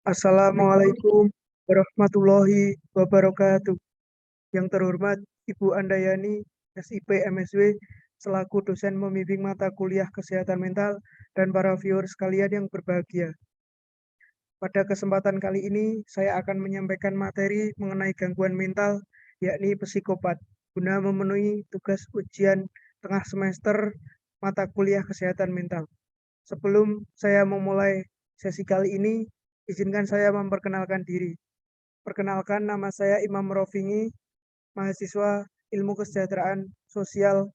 Assalamualaikum warahmatullahi wabarakatuh. Yang terhormat Ibu Andayani, SIP MSW, selaku dosen membimbing mata kuliah kesehatan mental dan para viewer sekalian yang berbahagia. Pada kesempatan kali ini, saya akan menyampaikan materi mengenai gangguan mental, yakni psikopat, guna memenuhi tugas ujian tengah semester mata kuliah kesehatan mental. Sebelum saya memulai sesi kali ini, izinkan saya memperkenalkan diri. Perkenalkan, nama saya Imam Rofingi, mahasiswa Ilmu Kesejahteraan Sosial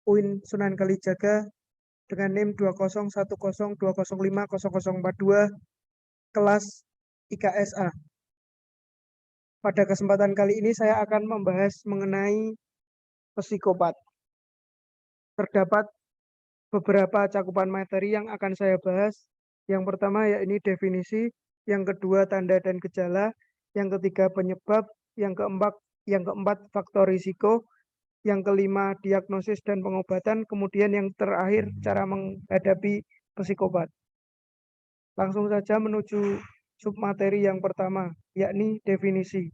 UIN Sunan Kalijaga dengan NIM 201020050042 kelas IKSA. Pada kesempatan kali ini saya akan membahas mengenai psikopat. Terdapat beberapa cakupan materi yang akan saya bahas. Yang pertama yakni definisi, yang kedua tanda dan gejala, yang ketiga penyebab, yang keempat faktor risiko, yang kelima diagnosis dan pengobatan, kemudian yang terakhir cara menghadapi psikopat. Langsung saja menuju submateri yang pertama, yakni definisi.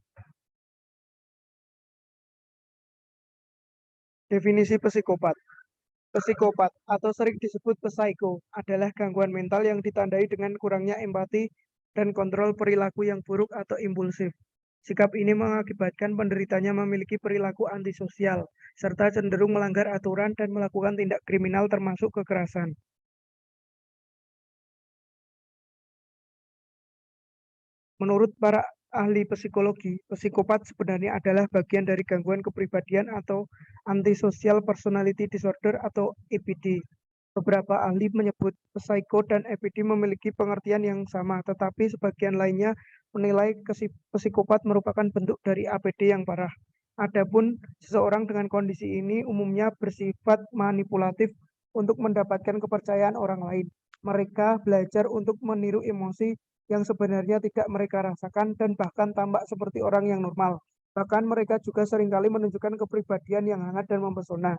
Definisi psikopat. Psikopat atau sering disebut psiko adalah gangguan mental yang ditandai dengan kurangnya empati dan kontrol perilaku yang buruk atau impulsif. Sikap ini mengakibatkan penderitanya memiliki perilaku antisosial, serta cenderung melanggar aturan dan melakukan tindak kriminal termasuk kekerasan. Menurut para ahli psikologi, psikopat sebenarnya adalah bagian dari gangguan kepribadian atau antisocial personality disorder atau APD. Beberapa ahli menyebut psiko dan APD memiliki pengertian yang sama, tetapi sebagian lainnya menilai psikopat merupakan bentuk dari APD yang parah. Adapun seseorang dengan kondisi ini umumnya bersifat manipulatif untuk mendapatkan kepercayaan orang lain. Mereka belajar untuk meniru emosi yang sebenarnya tidak mereka rasakan dan bahkan tampak seperti orang yang normal. Bahkan mereka juga seringkali menunjukkan kepribadian yang hangat dan mempesona.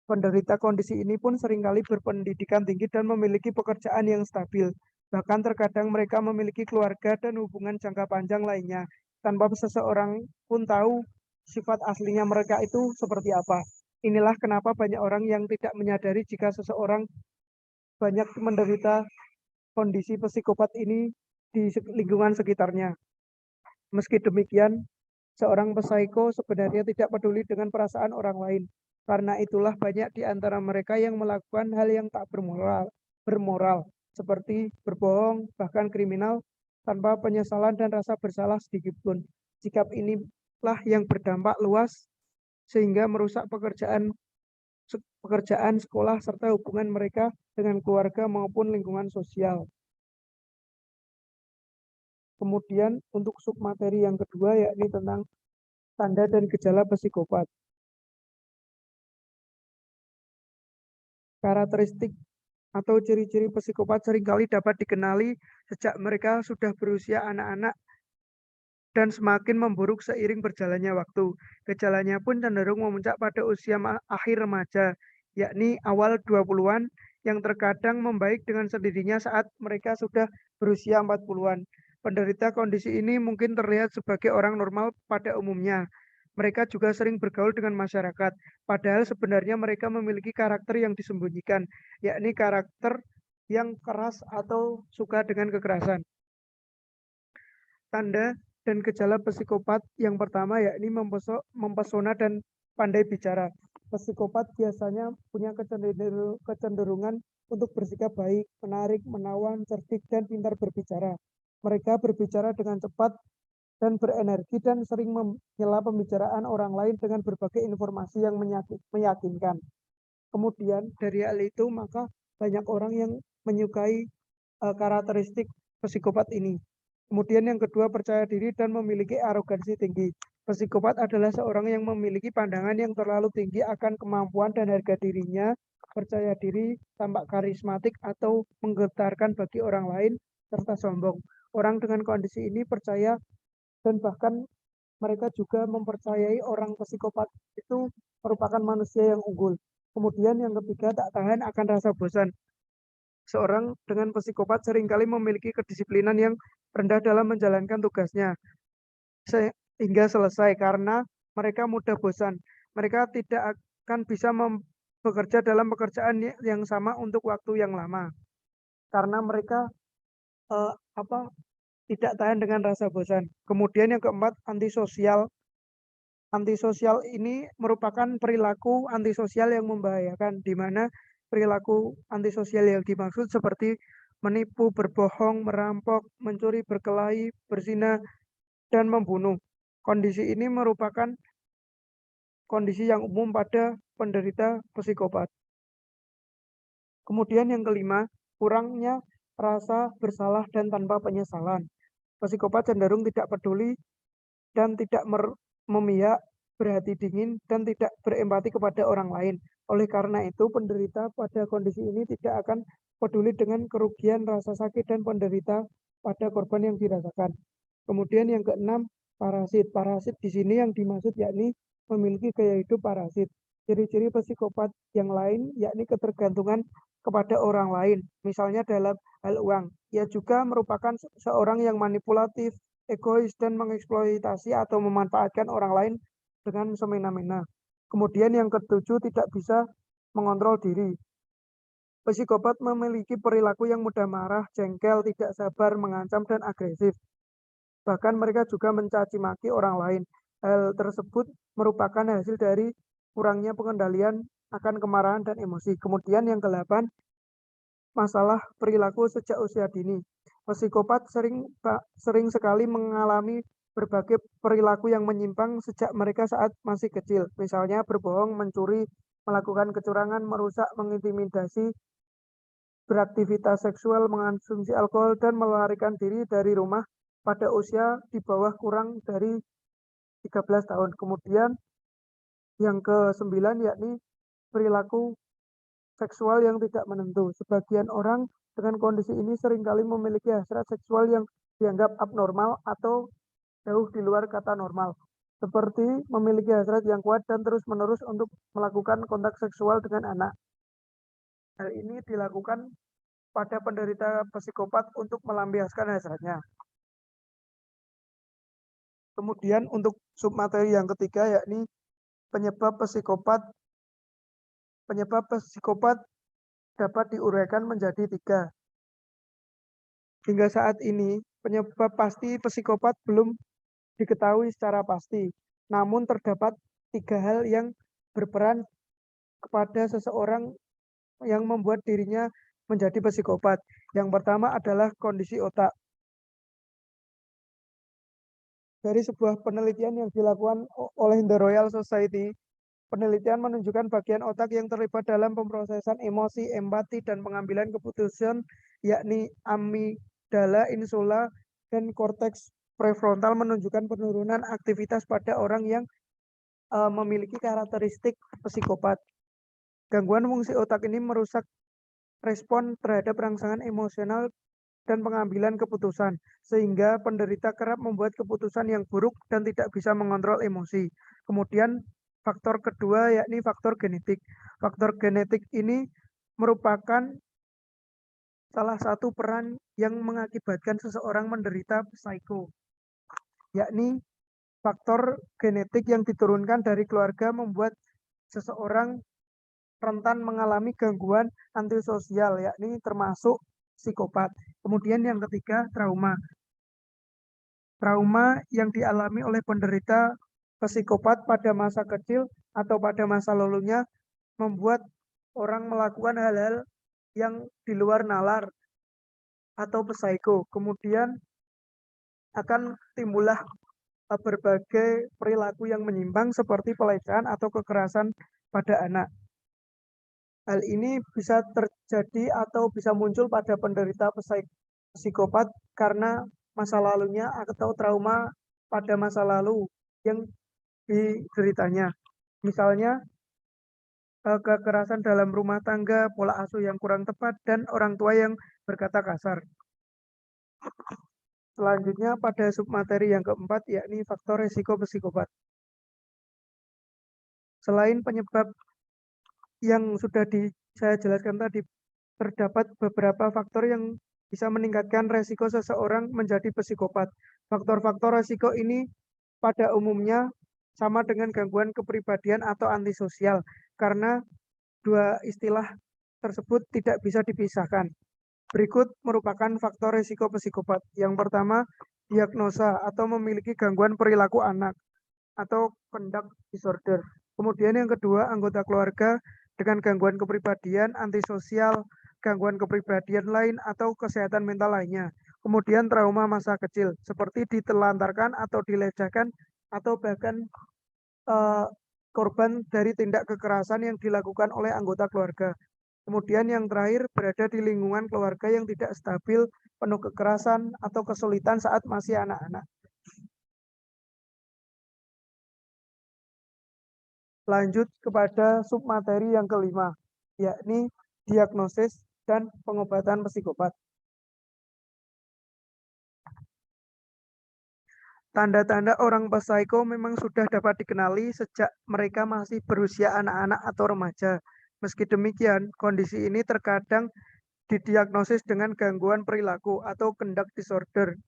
Penderita kondisi ini pun seringkali berpendidikan tinggi dan memiliki pekerjaan yang stabil. Bahkan terkadang mereka memiliki keluarga dan hubungan jangka panjang lainnya, tanpa seseorang pun tahu sifat aslinya mereka itu seperti apa. Inilah kenapa banyak orang yang tidak menyadari jika seseorang banyak menderita kondisi psikopat ini di lingkungan sekitarnya. Meski demikian, seorang psiko sebenarnya tidak peduli dengan perasaan orang lain. Karena itulah banyak di antara mereka yang melakukan hal yang tak bermoral, seperti berbohong, bahkan kriminal, tanpa penyesalan dan rasa bersalah sedikit pun. Sikap inilah yang berdampak luas sehingga merusak pekerjaan, sekolah, serta hubungan mereka dengan keluarga maupun lingkungan sosial. Kemudian untuk submateri yang kedua yakni tentang tanda dan gejala psikopat. Karakteristik atau ciri-ciri psikopat seringkali dapat dikenali sejak mereka sudah berusia anak-anak dan semakin memburuk seiring berjalannya waktu. Gejalanya pun cenderung memuncak pada usia akhir remaja, yakni awal 20-an, yang terkadang membaik dengan sendirinya saat mereka sudah berusia 40-an. Penderita kondisi ini mungkin terlihat sebagai orang normal pada umumnya. Mereka juga sering bergaul dengan masyarakat, padahal sebenarnya mereka memiliki karakter yang disembunyikan, yakni karakter yang keras atau suka dengan kekerasan. Tanda dan gejala psikopat yang pertama yakni mempesona dan pandai bicara. Psikopat biasanya punya kecenderungan untuk bersikap baik, menarik, menawan, cerdik, dan pintar berbicara. Mereka berbicara dengan cepat dan berenergi dan sering menyela pembicaraan orang lain dengan berbagai informasi yang meyakinkan. Kemudian dari hal itu maka banyak orang yang menyukai karakteristik psikopat ini. Kemudian yang kedua, percaya diri dan memiliki arogansi tinggi. Psikopat adalah seorang yang memiliki pandangan yang terlalu tinggi akan kemampuan dan harga dirinya, percaya diri, tampak karismatik atau menggetarkan bagi orang lain, serta sombong. Orang dengan kondisi ini percaya dan bahkan mereka juga mempercayai orang psikopat itu merupakan manusia yang unggul. Kemudian yang ketiga, tak tahan akan rasa bosan. Seorang dengan psikopat seringkali memiliki kedisiplinan yang rendah dalam menjalankan tugasnya sehingga selesai karena mereka mudah bosan. Mereka tidak akan bisa bekerja dalam pekerjaan yang sama untuk waktu yang lama karena mereka eh, apa tidak tahan dengan rasa bosan. Kemudian yang keempat, antisosial. Antisosial ini merupakan perilaku antisosial yang membahayakan, di mana perilaku antisosial yang dimaksud seperti menipu, berbohong, merampok, mencuri, berkelahi, berzina, dan membunuh. Kondisi ini merupakan kondisi yang umum pada penderita psikopat. Kemudian yang kelima, kurangnya rasa bersalah dan tanpa penyesalan. Psikopat cenderung tidak peduli dan tidak memihak, berhati dingin, dan tidak berempati kepada orang lain. Oleh karena itu, penderita pada kondisi ini tidak akan peduli dengan kerugian, rasa sakit, dan penderita pada korban yang dirasakan. Kemudian yang keenam, parasit. Parasit di sini yang dimaksud yakni memiliki gaya hidup parasit. Ciri-ciri psikopat yang lain yakni ketergantungan kepada orang lain, misalnya dalam hal uang. Ia juga merupakan seorang yang manipulatif, egois, dan mengeksploitasi atau memanfaatkan orang lain dengan semena-mena. Kemudian yang ketujuh, tidak bisa mengontrol diri. Psikopat memiliki perilaku yang mudah marah, jengkel, tidak sabar, mengancam, dan agresif. Bahkan mereka juga mencaci maki orang lain. Hal tersebut merupakan hasil dari kurangnya pengendalian akan kemarahan dan emosi. Kemudian yang kedelapan, masalah perilaku sejak usia dini. Psikopat sering sekali mengalami berbagai perilaku yang menyimpang sejak mereka saat masih kecil. Misalnya berbohong, mencuri, melakukan kecurangan, merusak, mengintimidasi, beraktivitas seksual, mengonsumsi alkohol, dan melarikan diri dari rumah pada usia di bawah kurang dari 13 tahun. Kemudian yang ke-9 yakni perilaku seksual yang tidak menentu. Sebagian orang dengan kondisi ini seringkali memiliki hasrat seksual yang dianggap abnormal atau jauh di luar kata normal, seperti memiliki hasrat yang kuat dan terus-menerus untuk melakukan kontak seksual dengan anak. Hal ini dilakukan pada penderita psikopat untuk melampiaskan hasratnya. Kemudian untuk submateri yang ketiga yakni penyebab psikopat. Penyebab psikopat dapat diuraikan menjadi 3. Hingga saat ini, penyebab pasti psikopat belum diketahui secara pasti. Namun terdapat 3 hal yang berperan kepada seseorang yang membuat dirinya menjadi psikopat. Yang pertama adalah kondisi otak. Dari sebuah penelitian yang dilakukan oleh The Royal Society, penelitian menunjukkan bagian otak yang terlibat dalam pemrosesan emosi, empati, dan pengambilan keputusan, yakni amigdala, insula, dan korteks prefrontal menunjukkan penurunan aktivitas pada orang yang memiliki karakteristik psikopat. Gangguan fungsi otak ini merusak respon terhadap rangsangan emosional dan pengambilan keputusan, sehingga penderita kerap membuat keputusan yang buruk dan tidak bisa mengontrol emosi. Kemudian faktor kedua yakni faktor genetik. Faktor genetik ini merupakan salah satu peran yang mengakibatkan seseorang menderita psiko, yakni faktor genetik yang diturunkan dari keluarga membuat seseorang rentan mengalami gangguan antisosial, yakni termasuk psikopat. Kemudian yang ketiga, trauma. Trauma yang dialami oleh penderita psikopat pada masa kecil atau pada masa lalunya membuat orang melakukan hal-hal yang di luar nalar atau psiko. Kemudian akan timbullah berbagai perilaku yang menyimpang seperti pelecehan atau kekerasan pada anak. Hal ini bisa terjadi atau bisa muncul pada penderita psikopat karena masa lalunya atau trauma pada masa lalu yang dideritanya. Misalnya kekerasan dalam rumah tangga, pola asuh yang kurang tepat, dan orang tua yang berkata kasar. Selanjutnya pada submateri yang keempat yakni faktor resiko psikopat. Selain penyebab yang sudah saya jelaskan tadi, terdapat beberapa faktor yang bisa meningkatkan resiko seseorang menjadi psikopat. Faktor-faktor resiko ini pada umumnya sama dengan gangguan kepribadian atau antisosial, karena dua istilah tersebut tidak bisa dipisahkan. Berikut merupakan faktor risiko psikopat. Yang pertama, diagnosa atau memiliki gangguan perilaku anak atau conduct disorder. Kemudian yang kedua, anggota keluarga dengan gangguan kepribadian, antisosial, gangguan kepribadian lain atau kesehatan mental lainnya. Kemudian trauma masa kecil, seperti ditelantarkan atau dilecehkan atau bahkan eh, korban dari tindak kekerasan yang dilakukan oleh anggota keluarga. Kemudian yang terakhir, berada di lingkungan keluarga yang tidak stabil, penuh kekerasan atau kesulitan saat masih anak-anak. Lanjut kepada submateri yang kelima, yakni diagnosis dan pengobatan psikopat. Tanda-tanda orang psiko memang sudah dapat dikenali sejak mereka masih berusia anak-anak atau remaja. Meski demikian, kondisi ini terkadang didiagnosis dengan gangguan perilaku atau conduct disorder,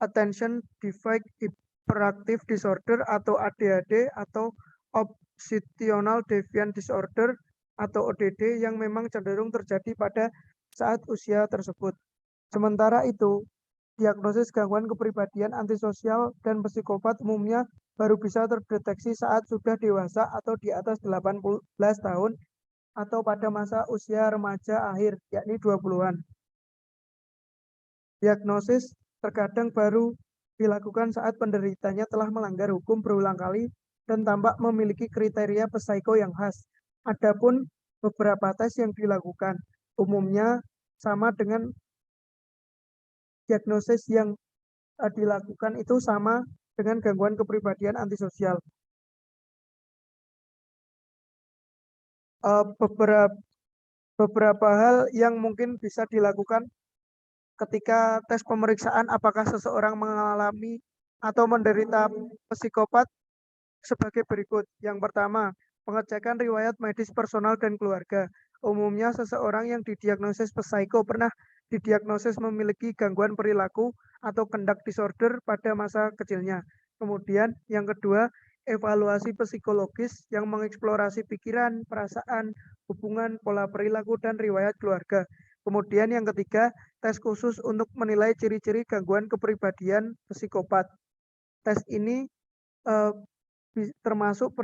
attention deficit hyperactive disorder atau ADHD atau oppositional deviant disorder atau ODD yang memang cenderung terjadi pada saat usia tersebut. Sementara itu, diagnosis gangguan kepribadian antisosial dan psikopat umumnya baru bisa terdeteksi saat sudah dewasa atau di atas 18 tahun atau pada masa usia remaja akhir, yakni 20-an. Diagnosis terkadang baru dilakukan saat penderitanya telah melanggar hukum berulang kali dan tampak memiliki kriteria psiko yang khas. Adapun beberapa tes yang dilakukan umumnya sama dengan diagnosis yang dilakukan itu sama dengan gangguan kepribadian antisosial. Beberapa beberapa hal yang mungkin bisa dilakukan ketika tes pemeriksaan apakah seseorang mengalami atau menderita psikopat sebagai berikut. Yang pertama, pengecekan riwayat medis personal dan keluarga. Umumnya seseorang yang didiagnosis psiko pernah didiagnosis memiliki gangguan perilaku atau conduct disorder pada masa kecilnya. Kemudian yang kedua, evaluasi psikologis yang mengeksplorasi pikiran, perasaan, hubungan, pola perilaku, dan riwayat keluarga. Kemudian yang ketiga, tes khusus untuk menilai ciri-ciri gangguan kepribadian psikopat. Tes ini eh, termasuk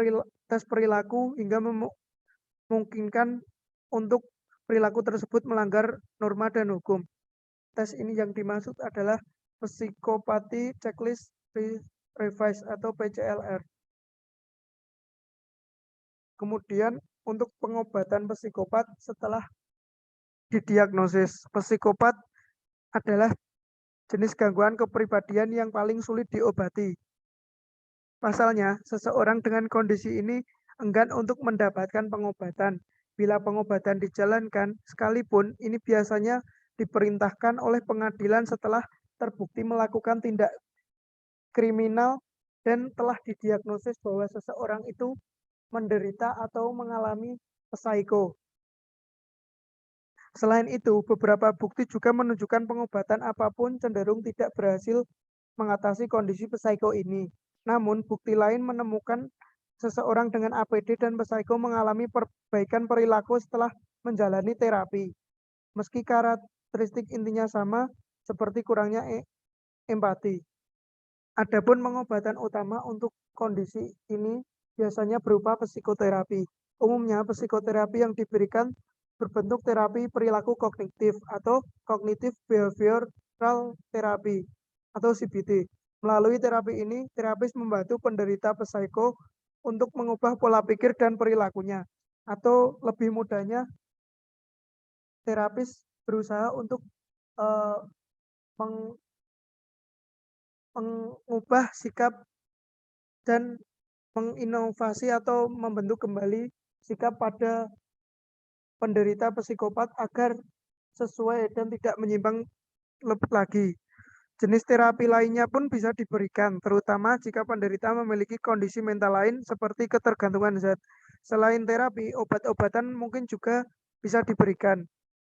tes perilaku hingga memungkinkan untuk perilaku tersebut melanggar norma dan hukum. Tes ini yang dimaksud adalah Psychopathy Checklist Revise atau PCLR. Kemudian untuk pengobatan psikopat setelah didiagnosis, psikopat adalah jenis gangguan kepribadian yang paling sulit diobati. Pasalnya, seseorang dengan kondisi ini enggan untuk mendapatkan pengobatan. Bila pengobatan dijalankan, sekalipun ini biasanya diperintahkan oleh pengadilan setelah terbukti melakukan tindak kriminal dan telah didiagnosis bahwa seseorang itu menderita atau mengalami psiko. Selain itu, beberapa bukti juga menunjukkan pengobatan apapun cenderung tidak berhasil mengatasi kondisi psiko ini. Namun, bukti lain menemukan seseorang dengan APD dan psiko mengalami perbaikan perilaku setelah menjalani terapi. Meski karakteristik intinya sama, seperti kurangnya empati. Adapun pengobatan utama untuk kondisi ini biasanya berupa psikoterapi. Umumnya, psikoterapi yang diberikan berbentuk terapi perilaku kognitif atau Cognitive Behavioral Therapy atau CBT. Melalui terapi ini, terapis membantu penderita psiko untuk mengubah pola pikir dan perilakunya. Atau lebih mudahnya, terapis berusaha untuk uh, mengubah sikap dan menginovasi atau membentuk kembali sikap pada penderita psikopat agar sesuai dan tidak menyimpang lebih lagi. Jenis terapi lainnya pun bisa diberikan, terutama jika penderita memiliki kondisi mental lain seperti ketergantungan zat. Selain terapi, obat-obatan mungkin juga bisa diberikan.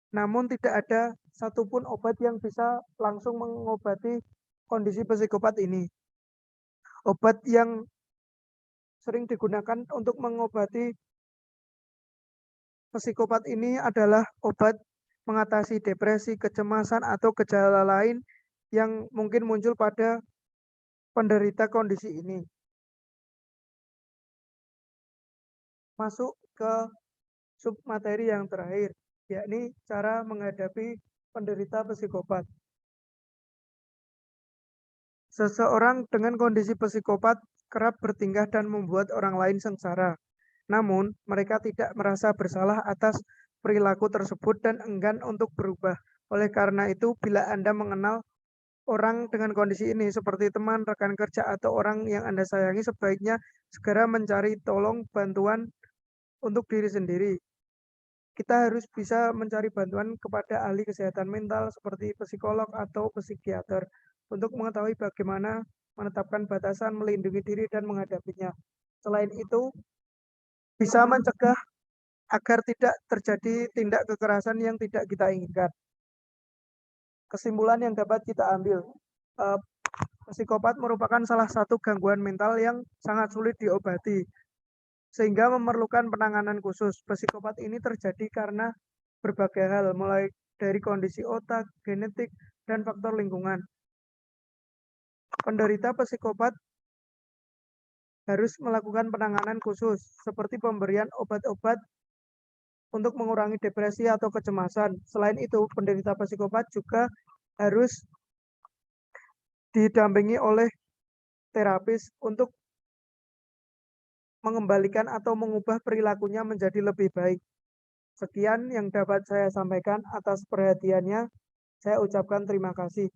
namun tidak ada satupun obat yang bisa langsung mengobati kondisi psikopat ini. Obat yang sering digunakan untuk mengobati psikopat ini adalah obat mengatasi depresi, kecemasan, atau gejala lain yang mungkin muncul pada penderita kondisi ini. Masuk ke submateri yang terakhir, yakni cara menghadapi penderita psikopat. Seseorang dengan kondisi psikopat kerap bertingkah dan membuat orang lain sengsara. Namun, mereka tidak merasa bersalah atas perilaku tersebut dan enggan untuk berubah. Oleh karena itu, bila Anda mengenal orang dengan kondisi ini, seperti teman, rekan kerja, atau orang yang Anda sayangi, sebaiknya segera mencari tolong bantuan untuk diri sendiri. Kita harus bisa mencari bantuan kepada ahli kesehatan mental seperti psikolog atau psikiater untuk mengetahui bagaimana menetapkan batasan, melindungi diri, dan menghadapinya. Selain itu, bisa mencegah agar tidak terjadi tindak kekerasan yang tidak kita inginkan. Kesimpulan yang dapat kita ambil, eh, psikopat merupakan salah satu gangguan mental yang sangat sulit diobati, sehingga memerlukan penanganan khusus. Psikopat ini terjadi karena berbagai hal, mulai dari kondisi otak, genetik, dan faktor lingkungan. Penderita psikopat harus melakukan penanganan khusus, seperti pemberian obat-obat untuk mengurangi depresi atau kecemasan. Selain itu, penderita psikopat juga harus didampingi oleh terapis untuk mengembalikan atau mengubah perilakunya menjadi lebih baik. Sekian yang dapat saya sampaikan. Atas perhatiannya. Saya ucapkan terima kasih.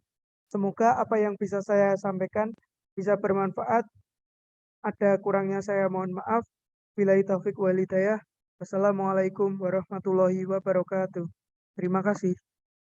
Semoga apa yang bisa saya sampaikan bisa bermanfaat. Ada kurangnya saya mohon maaf. Billahi taufik wal hidayah. Wassalamualaikum warahmatullahi wabarakatuh. Terima kasih.